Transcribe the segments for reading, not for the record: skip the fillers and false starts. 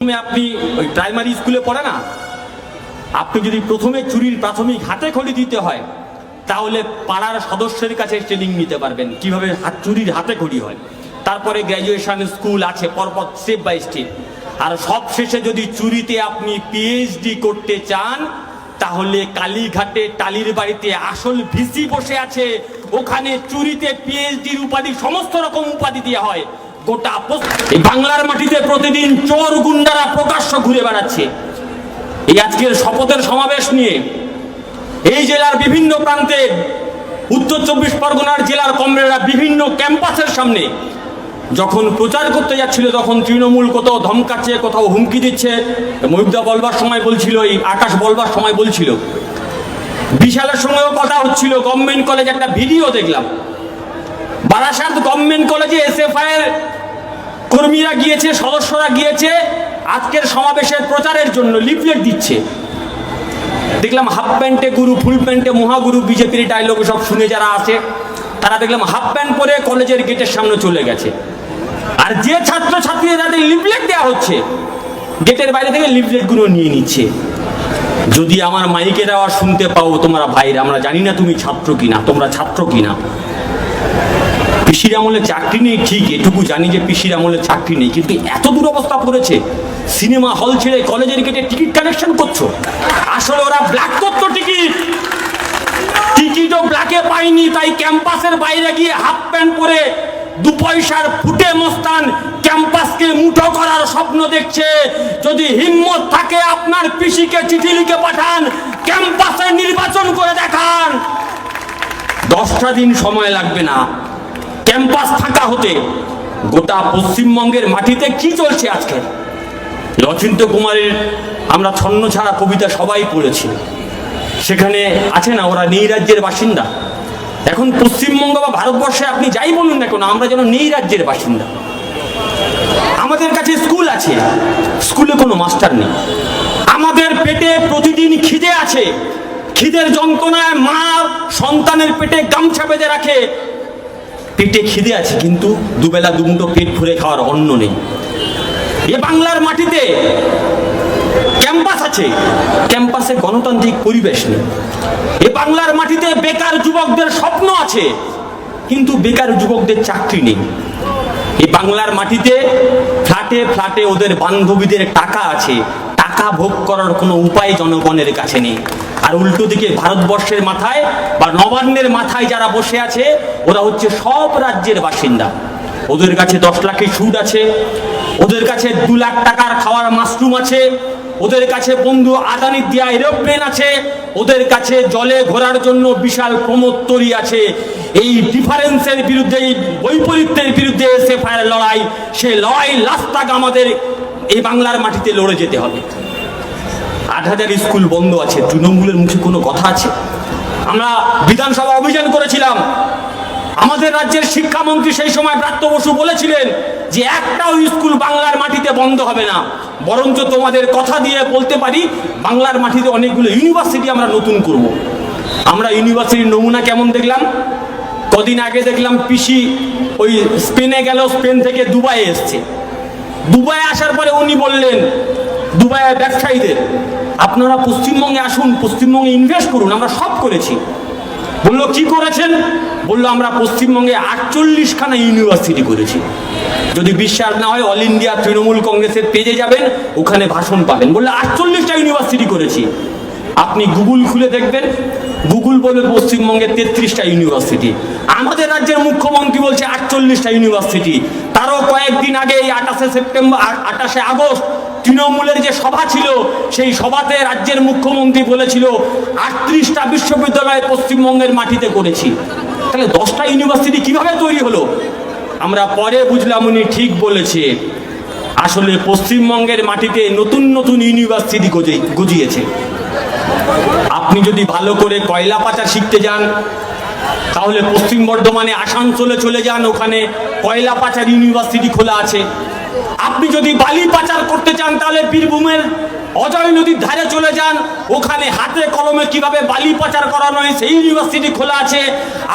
আপনি ওই প্রাইমারি স্কুলে পড়ে না, আপনি যদি প্রথমে চুরির প্রাথমিক হাতে খড়ি দিতে হয় তাহলে পাড়ার সদস্যের কাছে ট্রেনিং নিতে পারবেন কিভাবে চুরির হাতে খড়ি হয়। তারপরে গ্র্যাজুয়েশন স্কুল আছে পরপর স্টেপ বাই স্টেপ। আর সব শেষে যদি চুরিতে আপনি পিএইচডি করতে চান তাহলে কালীঘাটে টালির বাড়িতে আসল ভিসি বসে আছে, ওখানে চুরিতে পিএইচডির উপাধি সমস্ত রকম উপাধি দেওয়া হয়। গোটা এই বাংলার মাটিতে প্রতিদিন চোর গুন্ডারা প্রকাশ্য ঘুরে বেড়াচ্ছে। এই আজকের শপথের সমাবেশ নিয়ে এই জেলার বিভিন্ন প্রান্তে উত্তর 24 পরগনার জেলার কমরেডরা বিভিন্ন ক্যাম্পাসের সামনে যখন প্রচার করতে যাচ্ছিল তখন তৃণমূল কোথাও ধমকাচ্ছে, কোথাও হুমকি দিচ্ছে। মহিউদ্দা বলবার সময় বলছিল, এই আকাশ বলবার সময় বলছিল, বিশালের সঙ্গেও কথা হচ্ছিল। গভর্নমেন্ট কলেজে একটা ভিডিও দেখলাম, বারাসাত গভর্নমেন্ট কলেজে এসএফআই এর কর্মীরা গিয়েছে, সদস্যরা গিয়েছে আজকের সমাবেশের প্রচারের জন্য, লিফলেট দিচ্ছে। দেখলাম হাফ প্যান্টে গুরু, ফুল প্যান্টে মহাগুরু, বিজেপির ডায়লগ সব শুনে যারা আছে তারা দেখলাম হাফ প্যান্ট পরে কলেজের গেটের সামনে চলে গেছে। আর যে ছাত্র ছাত্রীরা যাদের লিফলেট দেওয়া হচ্ছে গেটের বাইরে থেকে লিফলেটগুলো নিয়ে নিচ্ছে। যদি আমার মাইকের আওয়াজ শুনতে পাও তোমরা ভাইরা, আমরা জানি না তুমি ছাত্র কিনা, তোমরা ছাত্র কিনা। পিসির আমলে চাকরি নেই ঠিক, এটুকু জানি যে পিসির আমলে চাকরি নেই, কিন্তু এত দুরবস্থা পড়েছে সিনেমা হল ছেড়ে কলেজের গেটে টিকিট কালেকশন করছো। আসলে ওরা ব্ল্যাক করতো টিকিটও ব্ল্যাকে পাইনি, তাই ক্যাম্পাসের বাইরে গিয়ে হাফ প্যান্ট পরে 2 পয়সার ফুটে মস্তান ক্যাম্পাসকে মুঠো করার স্বপ্ন দেখছে। যদি হিম্মত থাকে আপনার পিসিকে চিঠি লিখে পাঠান, ক্যাম্পাসে নির্বাচন করে দেখান। 10টা দিন সময় লাগবে না ক্যাম্পাস ফাঁকা হতে। গোটা পশ্চিমবঙ্গের মাটিতে কি চলছে আজকে? অচিন্ত্য কুমারের আমরা ছন্ন ছাড়া কবিতা সবাই পড়েছি, সেখানে আছে না ওরা নেই রাজ্যের বাসিন্দা। এখন পশ্চিমবঙ্গ বা ভারতবর্ষে আপনি যাই বলুন না কেন, আমরা যেন নেই রাজ্যের বাসিন্দা। আমাদের কাছে স্কুল আছে, স্কুলে কোনো মাস্টার নেই। আমাদের পেটে প্রতিদিন খিদে আছে, খিদের যন্ত্রণায় মা সন্তানের পেটে গামছা বেঁধে রাখে। পেটে খিদে আছে কিন্তু দুবেলা দুমুঠো পেট ভরে খাওয়ার অন্ন নেই। এ বাংলার মাটিতে ক্যাম্পাস আছে, ক্যাম্পাসে গণতান্ত্রিক পরিবেশ নেই। এ বাংলার মাটিতে বেকার যুবকদের স্বপ্ন আছে কিন্তু বেকার যুবকদের চাকরি নেই। এই বাংলার মাটিতে ফ্ল্যাটে ফ্ল্যাটে ওদের বান্ধবীদের টাকা আছে, টাকা ভোগ করার কোনো উপায় জনগণের কাছে নেই। আর উল্টো দিকে ভারতবর্ষের মাথায় বা নবান্নের মাথায় যারা বসে আছে ওরা হচ্ছে সব রাজ্যের বাসিন্দা। ওদের কাছে 10 লাখের সুদ আছে, ওদের কাছে 2 লাখ টাকার খাওয়ার মাশরুম আছে, ওদের কাছে বন্ধু আদানির দেয়া এরোপ্লেন আছে, ওদের কাছে জলে ঘোরার জন্য বিশাল প্রমোত্তরী আছে। এই ডিফারেন্সের বিরুদ্ধে, এই বৈপরীত্যের বিরুদ্ধে এসএফআই এর লড়াই, সে লড়াই লাস্তাক আমাদের এই বাংলার মাটিতে লড়ে যেতে হবে। 8,000 স্কুল বন্ধ আছে, তৃণমূলের মুখে কোনো কথা আছে? আমরা বিধানসভা অভিযান করেছিলাম, আমাদের রাজ্যের শিক্ষামন্ত্রী সেই সময় ব্রাত্য বসু বলেছিলেন যে একটাও স্কুল বাংলার মাটিতে বন্ধ হবে না। বরঞ্চ তোমাদের কথা দিয়ে বলতে পারি বাংলার মাটিতে অনেকগুলো ইউনিভার্সিটি আমরা নতুন করব। আমরা ইউনিভার্সিটির নমুনা কেমন দেখলাম, কদিন আগে দেখলাম পিসি ওই স্পেনে গেল, স্পেন থেকে দুবাইয়ে এসছে। দুবাই আসার পরে উনি বললেন দুবাইয়ের ব্যবসায়ীদের, আপনারা পশ্চিমবঙ্গে আসুন, পশ্চিমবঙ্গে ইনভেস্ট করুন, আমরা সব করেছি। বললো কি করেছেন? বললো আমরা পশ্চিমবঙ্গে 48খানা ইউনিভার্সিটি করেছি। যদি বিশ্বাস না হয় অল ইন্ডিয়া তৃণমূল কংগ্রেসের পেজে যাবেন, ওখানে ভাষণ পাবেন। বললো 48টা ইউনিভার্সিটি করেছি। আপনি গুগল খুলে দেখবেন, গুগল বলবে পশ্চিমবঙ্গে 33টা ইউনিভার্সিটি। আমাদের রাজ্যের মুখ্যমন্ত্রী বলছে 48টা ইউনিভার্সিটি। তারও কয়েকদিন আগে এই 28শে আগস্ট তৃণমূলের যে সভা ছিল, সেই সভাতে রাজ্যের মুখ্যমন্ত্রী বলেছিল 38টা বিশ্ববিদ্যালয় পশ্চিমবঙ্গের মাটিতে করেছি। তাহলে 10টা ইউনিভার্সিটি কিভাবে তৈরি হলো? আমরা পরে বুঝলাম উনি ঠিক বলেছে, আসলে পশ্চিমবঙ্গের মাটিতে নতুন নতুন ইউনিভার্সিটি গজিয়েছে। আপনি যদি ভালো করে কয়লা পাচার শিখতে যান তাহলে পশ্চিম বর্ধমানে আসানসোলে চলে যান, ওখানে কয়লা পাচার ইউনিভার্সিটি খোলা আছে। আপনি যদি বালি পাচার করতে চান তাহলে বীরভূমের অজয় নদীর ধারে চলে যান, ওখানে হাতে কলমে কিভাবে বালি পাচার করানো হয় সেই ইউনিভার্সিটি খোলা আছে।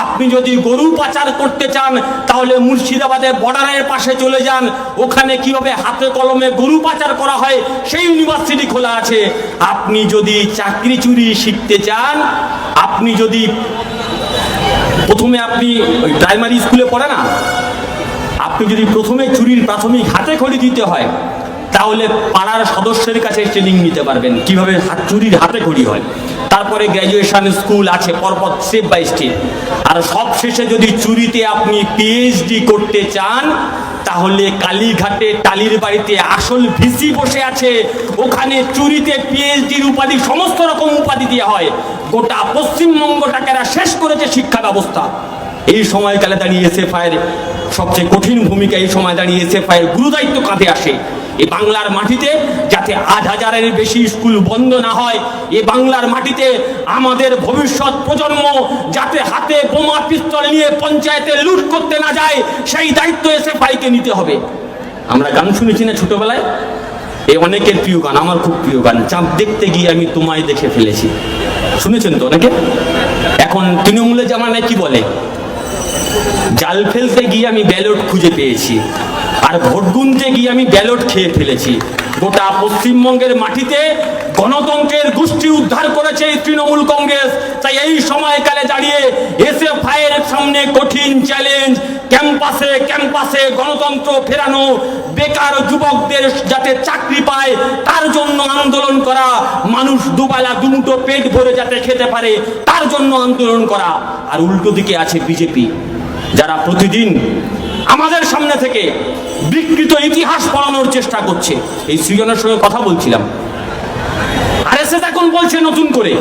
আপনি যদি গরু পাচার করতে চান তাহলে মুর্শিদাবাদের বর্ডারের পাশে চলে যান, ওখানে কিভাবে হাতে কলমে গরু পাচার করা হয় সেই ইউনিভার্সিটি খোলা আছে। আপনি যদি চাকরি চুরি শিখতে চান, আপনি যদি প্রথমে আপনি ওই প্রাইমারি স্কুলে পড়ে না, আপনি যদি প্রথমে চুরির প্রাথমিক হাতে খড়ি দিতে হয় তাহলে পাড়ার সদস্যের কাছে ট্রেনিং নিতে পারবেন কিভাবে চুরির হাতে খড়ি হয়। তারপরে গ্র্যাজুয়েশন স্কুল আছে পরপর স্টেপ বাই স্টেপ। আর সব শেষে যদি চুরিতে আপনি পিএইচডি করতে চান তাহলে কালীঘাটে টালির বাড়িতে আসল ভিসি বসে আছে, ওখানে চুরিতে পিএইচডির উপাধি সমস্ত রকম উপাধি দেওয়া হয়। গোটা পশ্চিমবঙ্গটাকে এরা শেষ করেছে শিক্ষা ব্যবস্থা। এই সময়কালে দাঁড়িয়ে এসএফআই এর সবচেয়ে কঠিন ভূমিকা, এই সময় দাঁড়িয়ে এসএফআই এর গুরুদায়িত্ব কাঁধে আসে এই বাংলার মাটিতে যাতে ৮,০০০-এর বেশি স্কুল বন্ধ না হয়। এই বাংলার মাটিতে আমাদের ভবিষ্যৎ প্রজন্ম যাতে হাতে বোমা পিস্তল নিয়ে পঞ্চায়েতে লুট করতে না যায় সেই দায়িত্ব এসএফআইকে নিতে হবে। আমরা গান শুনেছি না ছোটবেলায়, এই অনেকের প্রিয় গান, আমার খুব প্রিয় গান, চাঁদ দেখতে গিয়ে আমি তোমায় দেখে ফেলেছি, শুনেছেন তো অনেকে? এখন তৃণমূলের জামানায় কি বলে, জাল ফেলতে গিয়ে আমি ব্যালট খুঁজে পেয়েছি, আর ভোট গুনতে গিয়ে আমি ব্যালট খেয়ে ফেলেছি। গোটা পশ্চিমবঙ্গের মাটিতে গণতন্ত্রের গোষ্ঠী উদ্ধার করেছে এই তৃণমূল কংগ্রেস। তাই এই সময়কালে দাঁড়িয়ে এসএফআই এর সামনে কঠিন চ্যালেঞ্জ, ক্যাম্পাসে ক্যাম্পাসে গণতন্ত্র ফেরানো, বেকার যুবকদের যাতে চাকরি পায় তার জন্য আন্দোলন করা, মানুষ দুবেলা দুমুঠো পেট ভরে যাতে খেতে পারে তার জন্য আন্দোলন করা। আর উল্টো দিকে আছে বিজেপি, যারা প্রতিদিন আমাদের সামনে থেকে বিকৃত ইতিহাস পড়ানোর চেষ্টা করছে। এই সৃজনের সঙ্গে কথা বলছিলাম, আরএসএস এখন বলছে নতুন করে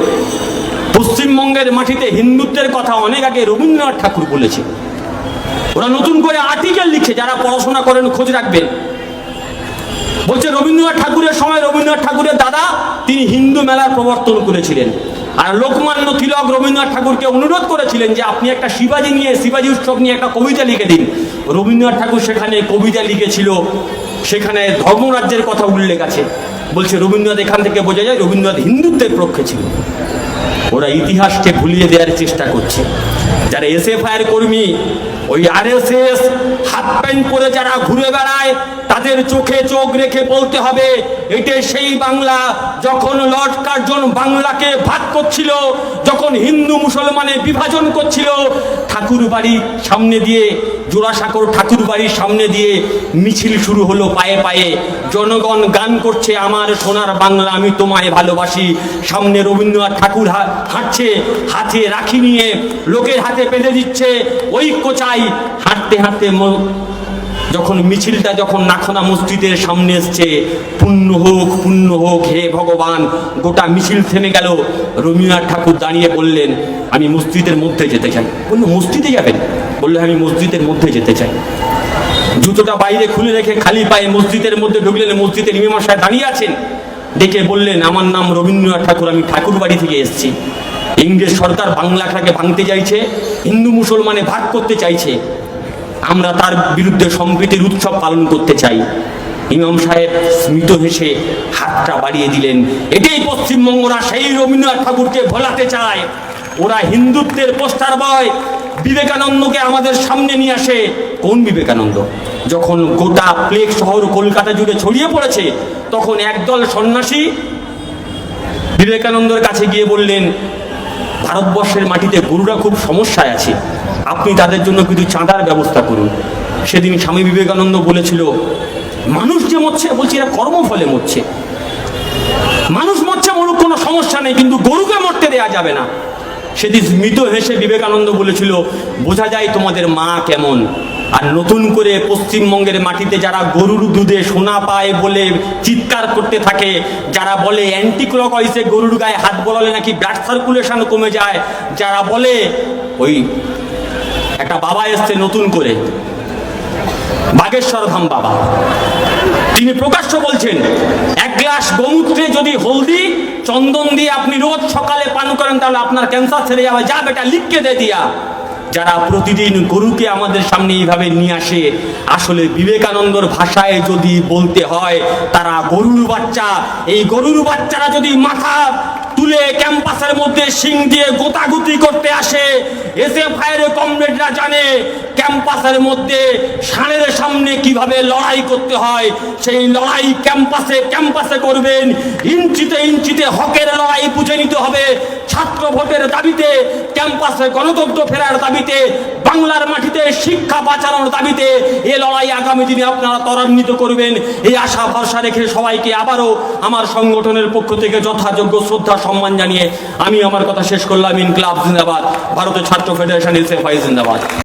পশ্চিমবঙ্গের মাটিতে হিন্দুত্বের কথা অনেক আগে রবীন্দ্রনাথ ঠাকুর বলেছে। ওরা নতুন করে আর্টিকেল লিখছে, যারা পড়াশোনা করেন খোঁজ রাখবেন। বলছে রবীন্দ্রনাথ ঠাকুরের সময় রবীন্দ্রনাথ ঠাকুরের দাদা তিনি হিন্দু মেলার প্রবর্তন করেছিলেন, আর লোকমান্য তিলক রবীন্দ্রনাথ ঠাকুরকে অনুরোধ করেছিলেন যে আপনি একটা শিবাজি উৎসব নিয়ে একটা কবিতা লিখে দিন। রবীন্দ্রনাথ ঠাকুর সেখানে কবিতা লিখেছিল, সেখানে ধর্মরাজ্যের কথা উল্লেখ আছে। বলছে রবীন্দ্রনাথ, এখান থেকে বোঝা যায় রবীন্দ্রনাথ হিন্দুত্বের পক্ষে ছিল। ওরা ইতিহাসকে ভুলিয়ে দেওয়ার চেষ্টা করছে। যারা এসএফআই এর কর্মী, ওই আরএসএস হাত প্যান্ট পরে যারা ঘুরে বেড়ায় তাদের চোখে চোখ রেখে বলতে হবে এটা সেই বাংলা যখন লর্ড কার্জন বাংলাকে ভাগ করছিল, যখন হিন্দু মুসলমানে বিভাজন করছিল, ঠাকুর বাড়ির সামনে দিয়ে, জোড়াসাঁকোর ঠাকুর বাড়ির সামনে দিয়ে মিছিল শুরু হলো পায়ে পায়ে, জনগণ গান করছে আমার সোনার বাংলা আমি তোমায় ভালোবাসি, সামনে রবীন্দ্রনাথ ঠাকুর হাঁটছে, হাতে রাখি নিয়ে লোকের হাতে বেঁধে দিচ্ছে ঐক্য চাই। হাঁটতে হাঁটতে যখন মিছিলটা যখন নাখোনা মসজিদের সামনে এসছে, পুণ্য হোক হে ভগবান, গোটা মিছিল থেমে গেল। রবীন্দ্রনাথ ঠাকুর দাঁড়িয়ে বললেন আমি মসজিদের মধ্যে যেতে চাই। বললো মসজিদে যাবেন? বললো আমি মসজিদের মধ্যে যেতে চাই। জুতোটা বাইরে খুলে রেখে খালি পায়ে মসজিদের মধ্যে ঢুকলেন। মসজিদের ইমাম সাহেব দাঁড়িয়ে আছেন, ডেকে বললেন আমার নাম রবীন্দ্রনাথ ঠাকুর, আমি ঠাকুর বাড়ি থেকে এসেছি। ইংরেজ সরকার বাংলাটাকে ভাঙতে চাইছে, হিন্দু মুসলমানে ভাগ করতে চাইছে, আমরা তার বিরুদ্ধে সম্প্রীতির উৎসব পালন করতে চাই। ইমাম সাহেব স্মিত হেসে হাতটা বাড়িয়ে দিলেন। এটাই পশ্চিমবঙ্গরা সেই রবীন্দ্রনাথ ঠাকুরকে ভোলাতে চায়। ওরা হিন্দুত্বের পোস্টার বয়, বিবেকানন্দকে আমাদের সামনে নিয়ে আসে। কোন বিবেকানন্দ? যখন গোটা প্লেগ শহর কলকাতা জুড়ে ছড়িয়ে পড়েছে তখন একদল সন্ন্যাসী বিবেকানন্দের কাছে গিয়ে বললেন ভারতবর্ষের মাটিতে গরুরা খুব সমস্যায় আছে, আপনি তাদের জন্য কিছু চাঁদার ব্যবস্থা করুন। সেদিন স্বামী বিবেকানন্দ বলেছিল মানুষ যে মরছে, বলছি এরা কর্মফলে মরছে, মানুষ মরছে মরুক কোনো সমস্যা নেই, কিন্তু গরুকে মরতে দেয়া যাবে না। সেদিন মৃত হেসে বিবেকানন্দ বলেছিল বোঝা যায় তোমাদের মা কেমন। আর নতুন করে পশ্চিমবঙ্গের মাটিতে যারা গরুর দুধে সোনা পায় বলে চিৎকার করতে থাকে, যারা বলে অ্যান্টিক্লকওয়াইজে গরুর গায়ে হাত বলালে নাকি ব্লাড সার্কুলেশন কমে যায়, যারা বলে ওই একটা বাবা এসছে নতুন করে বাগেশ্বর ধাম বাবা, তিনি প্রকাশ্য বলছেন এক গ্লাস গোমূত্রে যদি হলদি চন্দন দিয়ে আপনি রোজ সকালে পান করেন তাহলে আপনার ক্যান্সার ছেড়ে যাবে। যা বেটা লিখকে দে দিয়া, যারা প্রতিদিন গরুকে আমাদের সামনে এইভাবে নিয়ে আসে, আসলে বিবেকানন্দর ভাষায় যদি বলতে হয় তারা গরুর বাচ্চা। এই গরুর বাচ্চারা যদি মাথা তুলে ক্যাম্পাসের মধ্যে শিং দিয়ে গোতাগুতি করতে আসে, এসএফআই এর কমরেডরা জানে ক্যাম্পাসের মধ্যে ষাঁড়ের সামনে কিভাবে লড়াই করতে হয়। সেই লড়াই ক্যাম্পাসে করবেন। ইঞ্চিতে ইঞ্চিতে হকের লড়াই বুঝে নিতে হবে। ছাত্র ভোটের দাবিতে, ক্যাম্পাসে গণতন্ত্র ফেরার দাবিতে, বাংলার মাটিতে শিক্ষা বাঁচানোর দাবিতে এ লড়াই আগামী দিনে আপনারা ত্বরান্বিত করবেন, এই আশা ভরসা রেখে সবাইকে আবারও আমার সংগঠনের পক্ষ থেকে যথাযোগ্য শ্রদ্ধা সম্মান জানিয়ে আমি আমার কথা শেষ করলাম। ইনকিলাব জিন্দাবাদ, ভারতের ছাত্র ফেডারেশন এসএফআই জিন্দাবাদ।